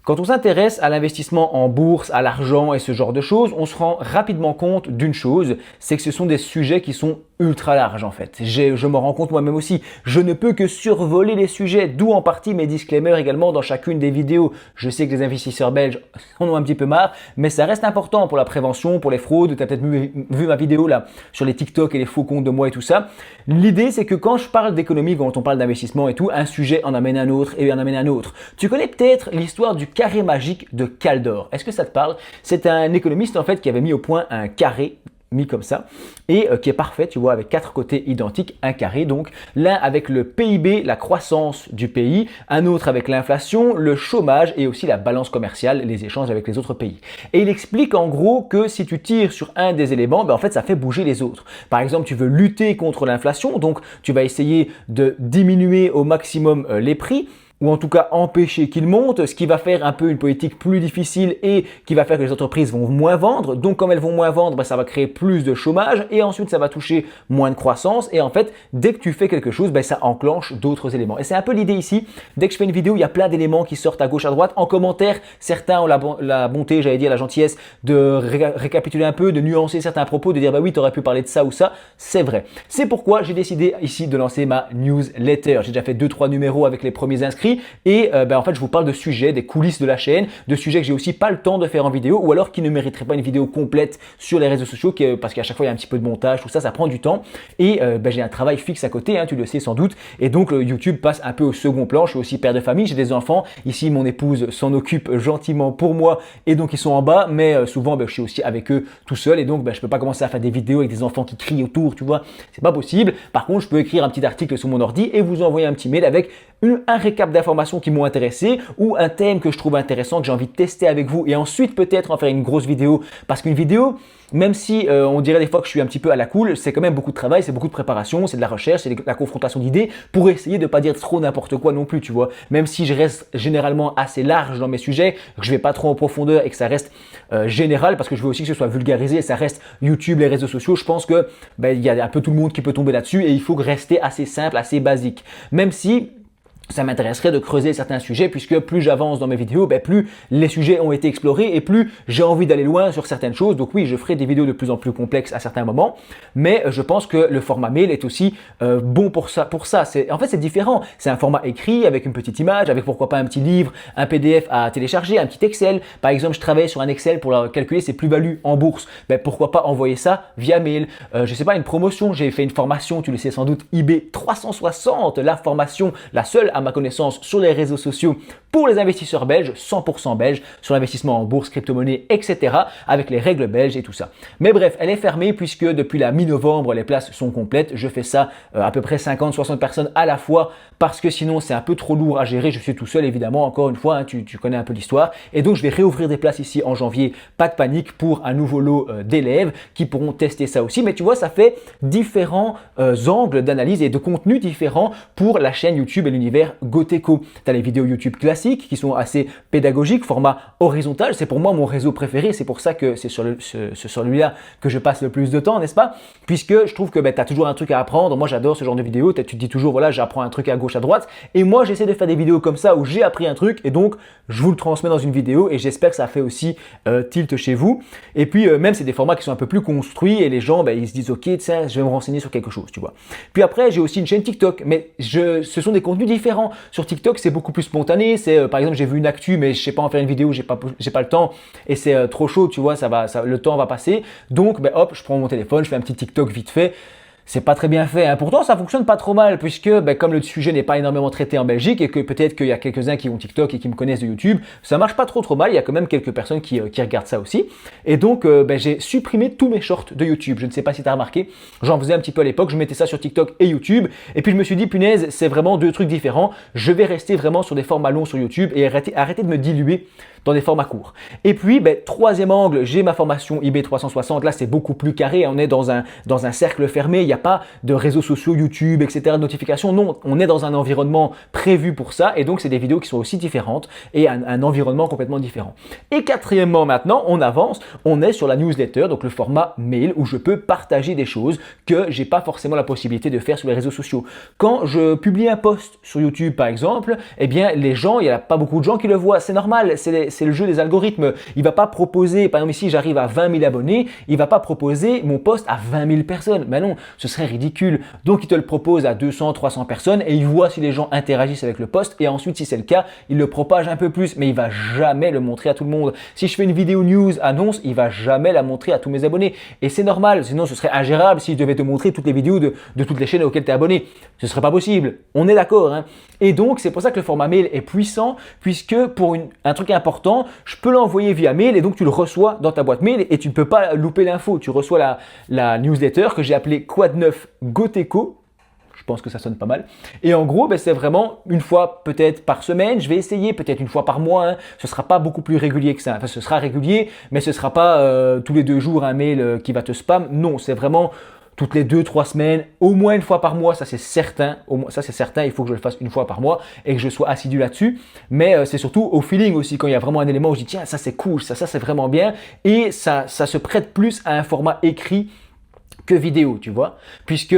Quand on s'intéresse à l'investissement en bourse, à l'argent et ce genre de choses, on se rend rapidement compte d'une chose, c'est que ce sont des sujets qui sont ultra larges en fait. Je m'en rends compte moi-même aussi. Je ne peux que survoler les sujets, d'où en partie mes disclaimers également dans chacune des vidéos. Je sais que les investisseurs belges en ont un petit peu marre, mais ça reste important pour la prévention, pour les fraudes. Tu as peut-être vu ma vidéo là sur les TikTok et les faux comptes de moi et tout ça. L'idée c'est que quand je parle d'économie, quand on parle d'investissement et tout, un sujet en amène un autre et en amène un autre. Tu connais peut-être l'histoire du carré magique de Kaldor. Est-ce que ça te parle? C'est un économiste en fait qui avait mis au point un carré mis comme ça et qui est parfait, tu vois, avec 4 côtés identiques, un carré donc, l'un avec le PIB, la croissance du pays, un autre avec l'inflation, le chômage et aussi la balance commerciale, les échanges avec les autres pays. Et il explique en gros que si tu tires sur un des éléments, en fait ça fait bouger les autres. Par exemple, tu veux lutter contre l'inflation, donc tu vas essayer de diminuer au maximum les prix, ou en tout cas empêcher qu'il monte, ce qui va faire un peu une politique plus difficile et qui va faire que les entreprises vont moins vendre. Donc comme elles vont moins vendre, ça va créer plus de chômage et ensuite ça va toucher moins de croissance. Et en fait, dès que tu fais quelque chose, ça enclenche d'autres éléments. Et c'est un peu l'idée ici. Dès que je fais une vidéo, il y a plein d'éléments qui sortent à gauche, à droite. En commentaire, certains ont la bonté, j'allais dire la gentillesse, de récapituler un peu, de nuancer certains propos, de dire oui, tu aurais pu parler de ça ou ça. C'est vrai. C'est pourquoi j'ai décidé ici de lancer ma newsletter. J'ai déjà fait 2-3 numéros avec les premiers inscrits. Et en fait, je vous parle de sujets, des coulisses de la chaîne, de sujets que j'ai aussi pas le temps de faire en vidéo ou alors qui ne mériteraient pas une vidéo complète sur les réseaux sociaux parce qu'à chaque fois, il y a un petit peu de montage, tout ça, ça prend du temps. Et j'ai un travail fixe à côté, tu le sais sans doute. Et donc, YouTube passe un peu au second plan. Je suis aussi père de famille, j'ai des enfants. Ici, mon épouse s'en occupe gentiment pour moi et donc ils sont en bas. Mais souvent, je suis aussi avec eux tout seul et donc je peux pas commencer à faire des vidéos avec des enfants qui crient autour, tu vois. C'est pas possible. Par contre, je peux écrire un petit article sur mon ordi et vous envoyer un petit mail avec un récap d'informations qui m'ont intéressé ou un thème que je trouve intéressant, que j'ai envie de tester avec vous et ensuite peut-être en faire une grosse vidéo. Parce qu'une vidéo, même si on dirait des fois que je suis un petit peu à la cool, c'est quand même beaucoup de travail, c'est beaucoup de préparation, c'est de la recherche, c'est de la confrontation d'idées pour essayer de ne pas dire trop n'importe quoi non plus, tu vois. Même si je reste généralement assez large dans mes sujets, que je ne vais pas trop en profondeur et que ça reste général parce que je veux aussi que ce soit vulgarisé et ça reste YouTube, les réseaux sociaux. Je pense que il y a un peu tout le monde qui peut tomber là-dessus et il faut rester assez simple, assez basique. Même si ça m'intéresserait de creuser certains sujets puisque plus j'avance dans mes vidéos, plus les sujets ont été explorés et plus j'ai envie d'aller loin sur certaines choses. Donc oui, je ferai des vidéos de plus en plus complexes à certains moments, mais je pense que le format mail est aussi bon pour ça. En fait, c'est différent. C'est un format écrit avec une petite image, avec pourquoi pas un petit livre, un PDF à télécharger, un petit Excel. Par exemple, je travaille sur un Excel pour calculer ses plus-values en bourse. Pourquoi pas envoyer ça via mail. Je sais pas, une promotion. J'ai fait une formation, tu le sais sans doute, IB 360, la formation, la seule à ma connaissance sur les réseaux sociaux pour les investisseurs belges, 100% belges, sur l'investissement en bourse, crypto-monnaie, etc. avec les règles belges et tout ça. Mais bref, elle est fermée puisque depuis la mi-novembre, les places sont complètes. Je fais ça à peu près 50-60 personnes à la fois parce que sinon c'est un peu trop lourd à gérer. Je suis tout seul évidemment, encore une fois, tu connais un peu l'histoire. Et donc je vais réouvrir des places ici en janvier, pas de panique, pour un nouveau lot d'élèves qui pourront tester ça aussi. Mais tu vois, ça fait différents angles d'analyse et de contenu différents pour la chaîne YouTube et l'univers Goteco. Tu as les vidéos YouTube classiques qui sont assez pédagogiques, format horizontal. C'est pour moi mon réseau préféré. C'est pour ça que c'est sur celui-là que je passe le plus de temps, n'est-ce pas? Puisque je trouve que tu as toujours un truc à apprendre. Moi, j'adore ce genre de vidéos. Tu te dis toujours, voilà, j'apprends un truc à gauche, à droite. Et moi, j'essaie de faire des vidéos comme ça où j'ai appris un truc et donc je vous le transmets dans une vidéo et j'espère que ça fait aussi tilt chez vous. Et puis, même, c'est des formats qui sont un peu plus construits et les gens, ils se disent, ok, tiens, je vais me renseigner sur quelque chose, tu vois. Puis après, j'ai aussi une chaîne TikTok, mais ce sont des contenus différents. Sur TikTok, c'est beaucoup plus spontané. Par exemple, j'ai vu une actu, mais je sais pas en faire une vidéo, j'ai pas le temps et c'est trop chaud, tu vois, le temps va passer. Donc, hop, je prends mon téléphone, je fais un petit TikTok vite fait. C'est pas très bien fait, hein. Pourtant, ça fonctionne pas trop mal puisque comme le sujet n'est pas énormément traité en Belgique et que peut-être qu'il y a quelques-uns qui ont TikTok et qui me connaissent de YouTube, ça marche pas trop mal. Il y a quand même quelques personnes qui regardent ça aussi. Et donc, j'ai supprimé tous mes shorts de YouTube. Je ne sais pas si tu as remarqué. J'en faisais un petit peu à l'époque. Je mettais ça sur TikTok et YouTube. Et puis, je me suis dit, punaise, c'est vraiment deux trucs différents. Je vais rester vraiment sur des formats longs sur YouTube et arrêter de me diluer dans des formats courts. Et puis, troisième angle, j'ai ma formation eBay 360. Là, c'est beaucoup plus carré. On est dans un cercle fermé. Il n'y a pas de réseaux sociaux, YouTube, etc., de notifications. Non, on est dans un environnement prévu pour ça. Et donc, c'est des vidéos qui sont aussi différentes et un environnement complètement différent. Et quatrièmement, maintenant, on avance. On est sur la newsletter, donc le format mail où je peux partager des choses que j'ai pas forcément la possibilité de faire sur les réseaux sociaux. Quand je publie un post sur YouTube, par exemple, eh bien, les gens, il n'y a pas beaucoup de gens qui le voient. C'est normal, c'est le jeu des algorithmes. Il ne va pas proposer, par exemple ici, j'arrive à 20 000 abonnés, il ne va pas proposer mon post à 20 000 personnes. Ben non, ce serait ridicule. Donc, il te le propose à 200, 300 personnes et il voit si les gens interagissent avec le post et ensuite, si c'est le cas, il le propage un peu plus, mais il va jamais le montrer à tout le monde. Si je fais une vidéo news annonce, il va jamais la montrer à tous mes abonnés. Et c'est normal, sinon ce serait ingérable si je devais te montrer toutes les vidéos de toutes les chaînes auxquelles tu es abonné. Ce serait pas possible. On est d'accord, hein? Et donc, c'est pour ça que le format mail est puissant, puisque pour un truc important, je peux l'envoyer via mail et donc tu le reçois dans ta boîte mail et tu ne peux pas louper l'info. Tu reçois la newsletter que j'ai appelée Quad 9 Goteco. Je pense que ça sonne pas mal. Et en gros, c'est vraiment une fois peut-être par semaine. Je vais essayer peut-être une fois par mois. Hein. Ce ne sera pas beaucoup plus régulier que ça. Enfin, ce sera régulier, mais ce ne sera pas tous les 2 jours un mail qui va te spam. Non, c'est vraiment toutes les 2-3 semaines, au moins une fois par mois, ça c'est certain. Ça c'est certain, il faut que je le fasse une fois par mois et que je sois assidu là-dessus. Mais c'est surtout au feeling aussi, quand il y a vraiment un élément où je dis tiens, ça c'est cool, ça c'est vraiment bien. Et ça se prête plus à un format écrit que vidéo, tu vois, puisque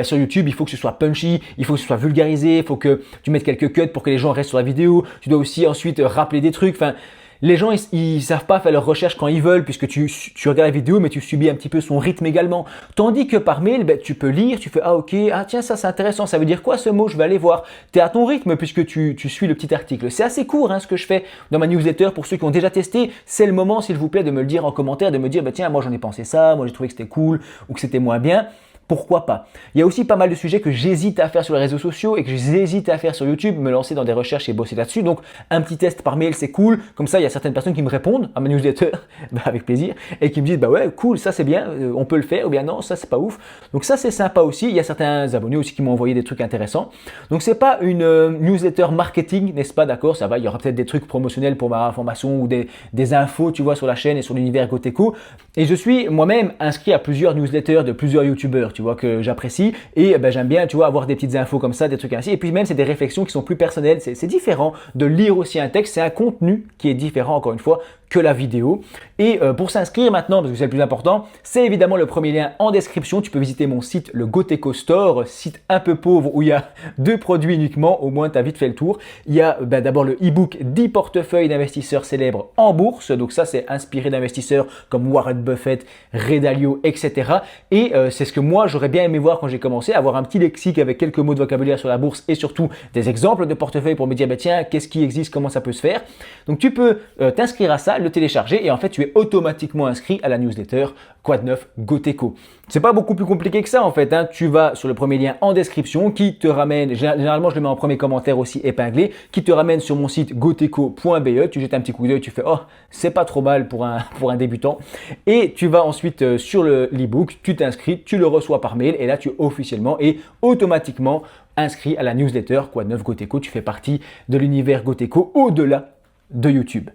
sur YouTube, il faut que ce soit punchy, il faut que ce soit vulgarisé, il faut que tu mettes quelques cuts pour que les gens restent sur la vidéo. Tu dois aussi ensuite rappeler des trucs. Enfin, les gens, ils savent pas faire leurs recherches quand ils veulent, puisque tu regardes la vidéo, mais tu subis un petit peu son rythme également. Tandis que par mail, tu peux lire, tu fais ah ok, ah tiens ça c'est intéressant, ça veut dire quoi ce mot, je vais aller voir. Tu es à ton rythme puisque tu suis le petit article. C'est assez court ce que je fais dans ma newsletter pour ceux qui ont déjà testé. C'est le moment, s'il vous plaît, de me le dire en commentaire, de me dire tiens moi j'en ai pensé ça, moi j'ai trouvé que c'était cool ou que c'était moins bien. Pourquoi pas? Il y a aussi pas mal de sujets que j'hésite à faire sur les réseaux sociaux et que j'hésite à faire sur YouTube, me lancer dans des recherches et bosser là-dessus. Donc, un petit test par mail, c'est cool. Comme ça, il y a certaines personnes qui me répondent à ma newsletter, avec plaisir, et qui me disent, ouais, cool, ça c'est bien, on peut le faire, ou bien non, ça c'est pas ouf. Donc ça, c'est sympa aussi. Il y a certains abonnés aussi qui m'ont envoyé des trucs intéressants. Donc, c'est pas une newsletter marketing, n'est-ce pas? D'accord, ça va. Il y aura peut-être des trucs promotionnels pour ma formation ou des infos, tu vois, sur la chaîne et sur l'univers Goteco. Et je suis moi-même inscrit à plusieurs newsletters de plusieurs youtubeurs, tu vois, que j'apprécie et j'aime bien, tu vois, avoir des petites infos comme ça, des trucs ainsi. Et puis même, c'est des réflexions qui sont plus personnelles. C'est différent de lire aussi un texte. C'est un contenu qui est différent, encore une fois, que la vidéo. Et pour s'inscrire maintenant, parce que c'est le plus important, c'est évidemment le premier lien en description. Tu peux visiter mon site, le Goteco Store, site un peu pauvre où il y a 2 produits uniquement. Au moins, tu as vite fait le tour. Il y a d'abord le e-book 10 portefeuilles d'investisseurs célèbres en bourse. Donc ça, c'est inspiré d'investisseurs comme Warren Buffett, Ray Dalio, etc. Et c'est ce que moi, j'aurais bien aimé voir quand j'ai commencé, avoir un petit lexique avec quelques mots de vocabulaire sur la bourse et surtout des exemples de portefeuilles pour me dire, tiens, qu'est-ce qui existe, comment ça peut se faire. Donc tu peux t'inscrire à ça, le télécharger et en fait tu es automatiquement inscrit à la newsletter Quad 9 Goteco. C'est pas beaucoup plus compliqué que ça en fait. Tu vas sur le premier lien en description qui te ramène, généralement je le mets en premier commentaire aussi épinglé, qui te ramène sur mon site goteco.be. Tu jettes un petit coup d'œil, tu fais oh c'est pas trop mal pour un débutant. Et tu vas ensuite sur l'e-book, tu t'inscris, tu le reçois par mail et là tu es officiellement et automatiquement inscrit à la newsletter Quad 9 Goteco. Tu fais partie de l'univers Goteco au-delà de YouTube.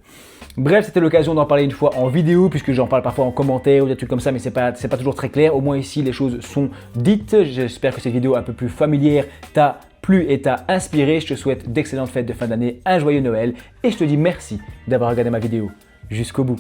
Bref, c'était l'occasion d'en parler une fois en vidéo puisque j'en parle parfois en commentaire ou des trucs comme ça, mais c'est pas toujours très clair. Au moins ici, les choses sont dites. J'espère que cette vidéo un peu plus familière t'a plu et t'a inspiré. Je te souhaite d'excellentes fêtes de fin d'année, un joyeux Noël et je te dis merci d'avoir regardé ma vidéo jusqu'au bout.